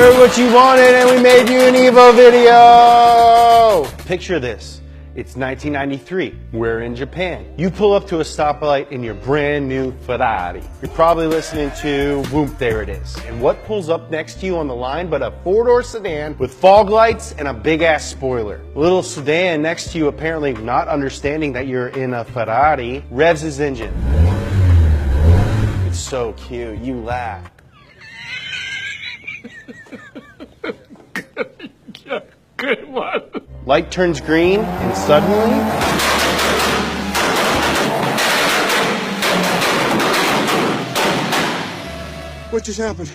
heard what you wanted and we made you an Evo video! Picture this. It's 1993. We're in Japan. You pull up to a stoplight in your brand new Ferrari. You're probably listening to Whoop, There It Is. And what pulls up next to you on the line but a four-door sedan with fog lights and a big-ass spoiler. The little sedan next to you, apparently not understanding that you're in a Ferrari, revs his engine. It's so cute. You laugh. Good one. Light turns green, and suddenly... What just happened?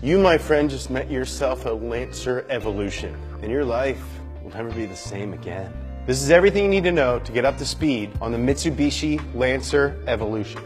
You, my friend, just met yourself a Lancer Evolution, and your life will never be the same again. This is everything you need to know to get up to speed on the Mitsubishi Lancer Evolution.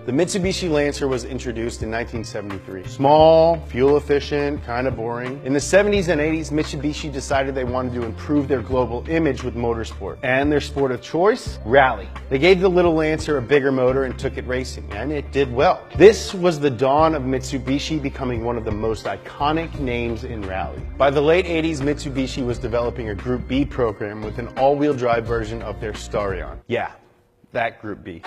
The Mitsubishi Lancer was introduced in 1973. Small, fuel efficient, kind of boring. In the 70s and 80s, Mitsubishi decided they wanted to improve their global image with motorsport. And their sport of choice? Rally. They gave the little Lancer a bigger motor and took it racing, and it did well. This was the dawn of Mitsubishi becoming one of the most iconic names in rally. By the late 80s, Mitsubishi was developing a Group B program with an all-wheel drive version of their Starion. Yeah, that Group B.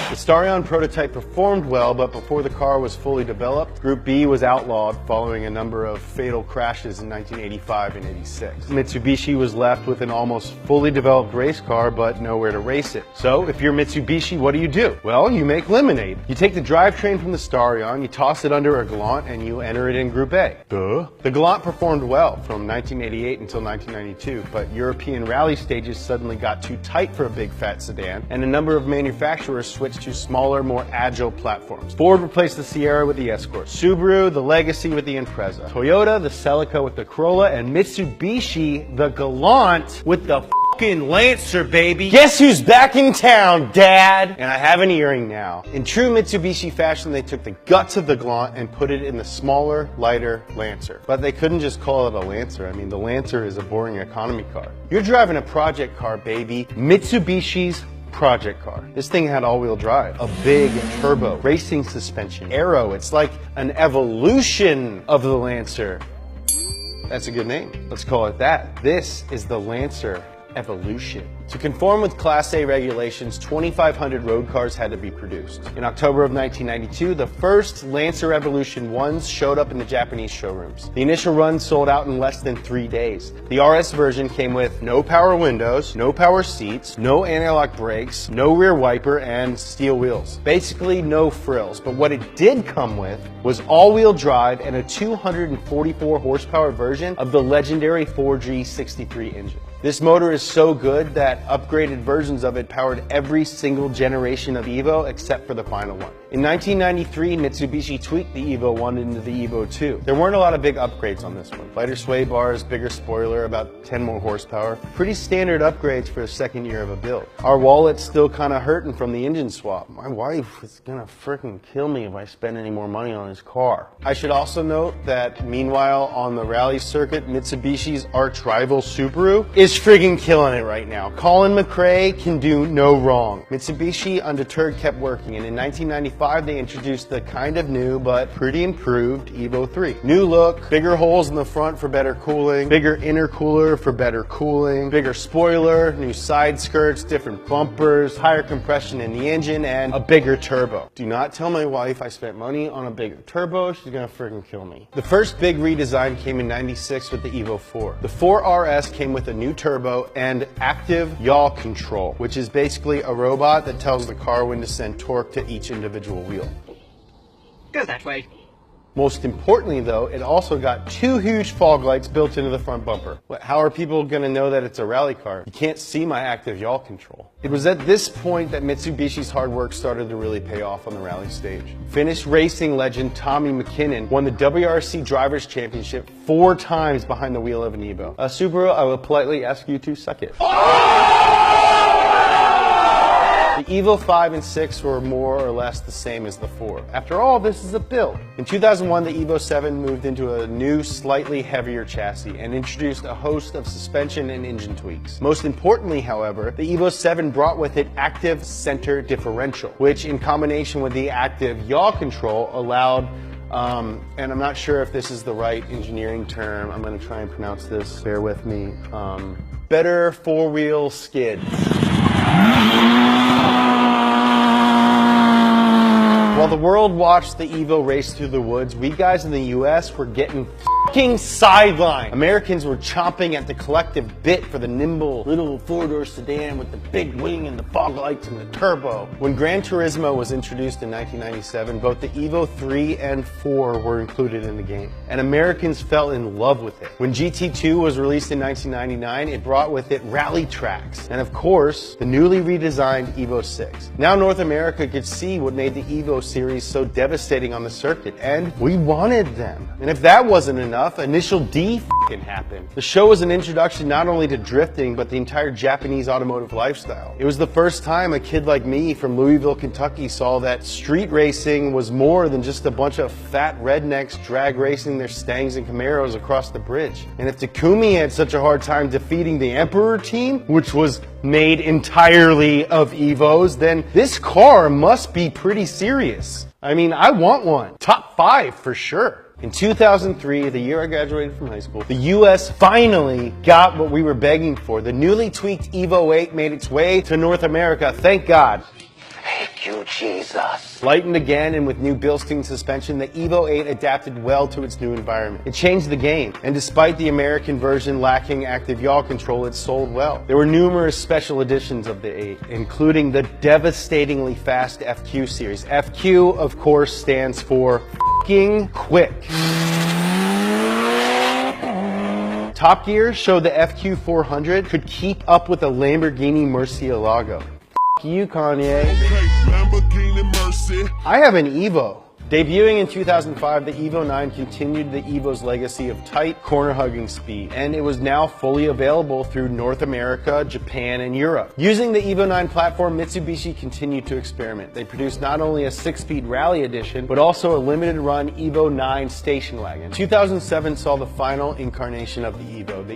The Starion prototype performed well, but before the car was fully developed, Group B was outlawed following a number of fatal crashes in 1985 and 86. Mitsubishi was left with an almost fully developed race car, but nowhere to race it. So, if you're Mitsubishi, what do? Well, you make lemonade. You take the drivetrain from the Starion, you toss it under a Galant, and you enter it in Group A. Duh. The Galant performed well from 1988 until 1992, but European rally stages suddenly got too tight for a big fat sedan, and a number of manufacturers switched to smaller, more agile platforms. Ford replaced the Sierra with the Escort, Subaru the Legacy with the Impreza, Toyota the Celica with the Corolla, and Mitsubishi the Galant with the f***ing Lancer, baby. Guess who's back in town, Dad? And I have an earring now. In true Mitsubishi fashion, they took the guts of the Galant and put it in the smaller, lighter Lancer. But they couldn't just call it a Lancer. I mean, the Lancer is a boring economy car. You're driving a project car, baby. Mitsubishi's project car. This thing had all-wheel drive, a big turbo, racing suspension, aero. It's like an evolution of the Lancer. That's a good name. Let's call it that. This is the Lancer Evolution. To conform with Class A regulations, 2,500 road cars had to be produced. In October of 1992, the first Lancer Evolution 1s showed up in the Japanese showrooms. The initial run sold out in less than 3 days. The RS version came with no power windows, no power seats, no anti-lock brakes, no rear wiper, and steel wheels. Basically no frills, but what it did come with was all-wheel drive and a 244 horsepower version of the legendary 4G63 engine. This motor is so good that upgraded versions of it powered every single generation of Evo except for the final one. In 1993, Mitsubishi tweaked the Evo 1 into the Evo 2. There weren't a lot of big upgrades on this one. Lighter sway bars, bigger spoiler, about 10 more horsepower. Pretty standard upgrades for the second year of a build. Our wallet's still kind of hurting from the engine swap. My wife is gonna frickin' kill me if I spend any more money on this car. I should also note that meanwhile on the rally circuit, Mitsubishi's arch rival Subaru is friggin' killing it right now. Colin McRae can do no wrong. Mitsubishi, undeterred, kept working, and in 1995 they introduced the kind of new but pretty improved Evo 3. New look, bigger holes in the front for better cooling, bigger intercooler for better cooling, bigger spoiler, new side skirts, different bumpers, higher compression in the engine, and a bigger turbo. Do not tell my wife I spent money on a bigger turbo, she's gonna friggin' kill me. The first big redesign came in 96 with the Evo 4. The 4RS came with a new turbo and active yaw control, which is basically a robot that tells the car when to send torque to each individual wheel. Go that way. Most importantly though, it also got 2 huge fog lights built into the front bumper. How are people gonna know that it's a rally car? You can't see my active yaw control. It was at this point that Mitsubishi's hard work started to really pay off on the rally stage. Finnish racing legend Tommy McKinnon won the WRC Drivers' Championship 4 times behind the wheel of an Evo. Subaru, I will politely ask you to suck it. The Evo 5 and 6 were more or less the same as the 4. After all, this is a build. In 2001, the Evo 7 moved into a new, slightly heavier chassis and introduced a host of suspension and engine tweaks. Most importantly, however, the Evo 7 brought with it active center differential, which in combination with the active yaw control allowed and I'm not sure if this is the right engineering term. I'm going to try and pronounce this. Bear with me. Better four-wheel skid. While the world watched the Evo race through the woods, we guys in the US were getting fucking sidelined. Americans were chomping at the collective bit for the nimble little four-door sedan with the big wing and the fog lights and the turbo. When Gran Turismo was introduced in 1997, both the Evo 3 and 4 were included in the game, and Americans fell in love with it. When GT2 was released in 1999, it brought with it rally tracks, and of course, the newly redesigned Evo 6. Now North America could see what made the Evo series so devastating on the circuit, and we wanted them. And if that wasn't enough, Initial D happened. The show was an introduction not only to drifting, but the entire Japanese automotive lifestyle. It was the first time a kid like me from Louisville, Kentucky saw that street racing was more than just a bunch of fat rednecks drag racing their Stangs and Camaros across the bridge. And if Takumi had such a hard time defeating the Emperor team, which was made entirely of Evos, then this car must be pretty serious. I mean, I want one. Top 5 for sure. In 2003, the year I graduated from high school, the US finally got what we were begging for. The newly tweaked Evo 8 made its way to North America, thank God. Thank you, Jesus. Lightened again and with new Bilstein suspension, the Evo 8 adapted well to its new environment. It changed the game, and despite the American version lacking active yaw control, it sold well. There were numerous special editions of the 8, including the devastatingly fast FQ series. FQ, of course, stands for f***ing quick. Top Gear showed the FQ400 could keep up with the Lamborghini Murcielago. You, Kanye. I have an Evo. Debuting in 2005, the Evo 9 continued the Evo's legacy of tight, corner-hugging speed, and it was now fully available through North America, Japan, and Europe. Using the Evo 9 platform, Mitsubishi continued to experiment. They produced not only a 6-speed rally edition, but also a limited-run Evo 9 station wagon. 2007 saw the final incarnation of the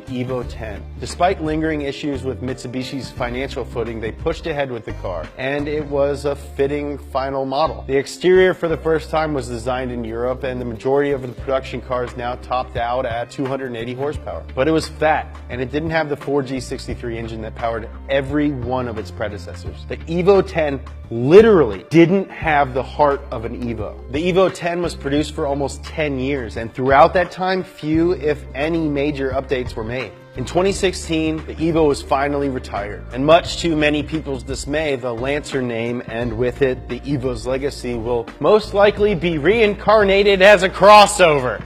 Evo 10. Despite lingering issues with Mitsubishi's financial footing, they pushed ahead with the car, and it was a fitting final model. The exterior for the first time was designed in Europe, and the majority of the production cars now topped out at 280 horsepower. But it was fat, and it didn't have the 4G63 engine that powered every one of its predecessors. The Evo 10 literally didn't have the heart of an Evo. The Evo 10 was produced for almost 10 years, and throughout that time, few, if any, major updates were made. In 2016, the Evo was finally retired, and much to many people's dismay, the Lancer name, and with it, the Evo's legacy, will most likely be reincarnated as a crossover.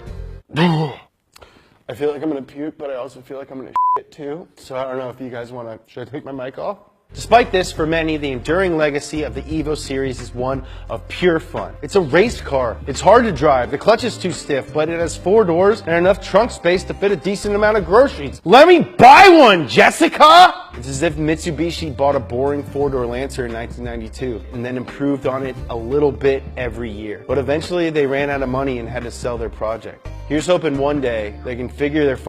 I feel like I'm gonna puke, but I also feel like I'm gonna shit too. So I don't know if you guys wanna, should I take my mic off? Despite this, for many, the enduring legacy of the Evo series is one of pure fun. It's a race car. It's hard to drive, the clutch is too stiff, but it has 4 doors and enough trunk space to fit a decent amount of groceries. Let me buy one, Jessica! It's as if Mitsubishi bought a boring 4-door Lancer in 1992 and then improved on it a little bit every year. But eventually they ran out of money and had to sell their project. Here's hoping one day they can figure their